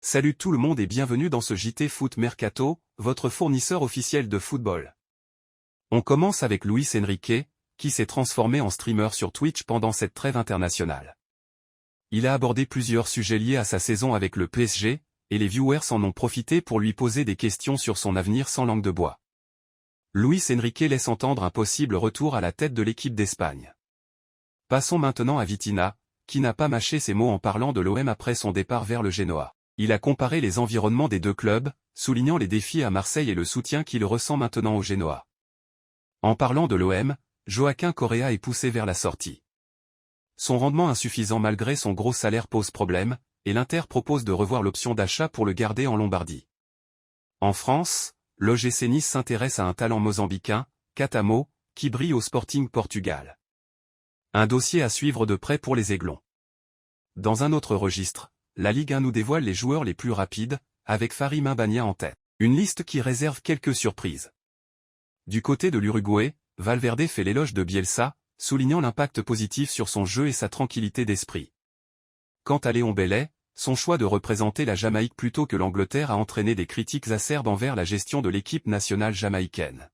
Salut tout le monde et bienvenue dans ce JT Foot Mercato, votre fournisseur officiel de football. On commence avec Luis Enrique, qui s'est transformé en streamer sur Twitch pendant cette trêve internationale. Il a abordé plusieurs sujets liés à sa saison avec le PSG, et les viewers en ont profité pour lui poser des questions sur son avenir sans langue de bois. Luis Enrique laisse entendre un possible retour à la tête de l'équipe d'Espagne. Passons maintenant à Vitinha, qui n'a pas mâché ses mots en parlant de l'OM après son départ vers le Genoa. Il a comparé les environnements des deux clubs, soulignant les défis à Marseille et le soutien qu'il ressent maintenant au Genoa. En parlant de l'OM, Joaquin Correa est poussé vers la sortie. Son rendement insuffisant malgré son gros salaire pose problème, et l'Inter propose de revoir l'option d'achat pour le garder en Lombardie. En France, l'OGC Nice s'intéresse à un talent mozambicain, Catamo, qui brille au Sporting Portugal. Un dossier à suivre de près pour les Aiglons. Dans un autre registre, la Ligue 1 nous dévoile les joueurs les plus rapides, avec Farim Mbania en tête. Une liste qui réserve quelques surprises. Du côté de l'Uruguay, Valverde fait l'éloge de Bielsa, soulignant l'impact positif sur son jeu et sa tranquillité d'esprit. Quant à Léon Bellet, son choix de représenter la Jamaïque plutôt que l'Angleterre a entraîné des critiques acerbes envers la gestion de l'équipe nationale jamaïcaine.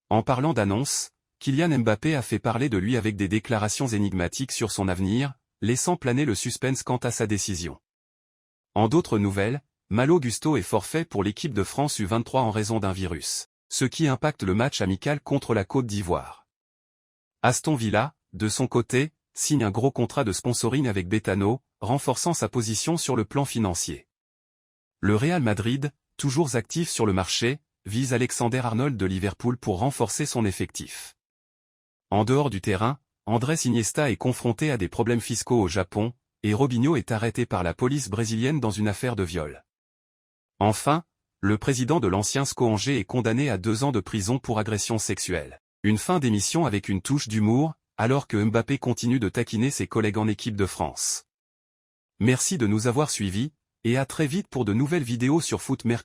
En parlant d'annonce, Kylian Mbappé a fait parler de lui avec des déclarations énigmatiques sur son avenir, laissant planer le suspense quant à sa décision. En d'autres nouvelles, Malo Gusto est forfait pour l'équipe de France U23 en raison d'un virus, ce qui impacte le match amical contre la Côte d'Ivoire. Aston Villa, de son côté, signe un gros contrat de sponsoring avec Betano, renforçant sa position sur le plan financier. Le Real Madrid, toujours actif sur le marché, vise Alexander-Arnold de Liverpool pour renforcer son effectif. En dehors du terrain, Andrés Iniesta est confronté à des problèmes fiscaux au Japon, et Robinho est arrêté par la police brésilienne dans une affaire de viol. Enfin, le président de l'ancien SCO Angers est condamné à 2 ans de prison pour agression sexuelle. Une fin d'émission avec une touche d'humour, alors que Mbappé continue de taquiner ses collègues en équipe de France. Merci de nous avoir suivis, et à très vite pour de nouvelles vidéos sur Foot Mercato.